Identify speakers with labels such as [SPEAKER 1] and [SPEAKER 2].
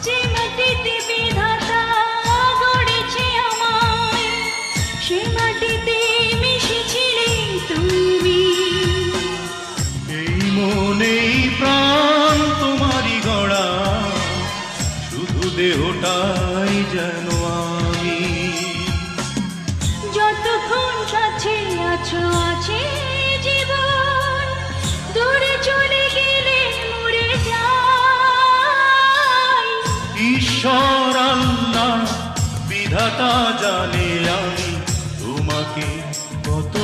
[SPEAKER 1] যে মাটিতে বিধাতা গড়েছে আমায়, সে মাটিতে মিশেছিলে তুমি।
[SPEAKER 2] এই মনে প্রাণ তোমারই গড়া, শুধু দেহটাই যেন আমি।
[SPEAKER 1] যতক্ষণ সাথে আছো আছে জীবন, দূরে চলে গেলে মরে যাই।
[SPEAKER 2] ঈশ্বর আল্লাহ বিধাতা জানে আমি তোমাকে কত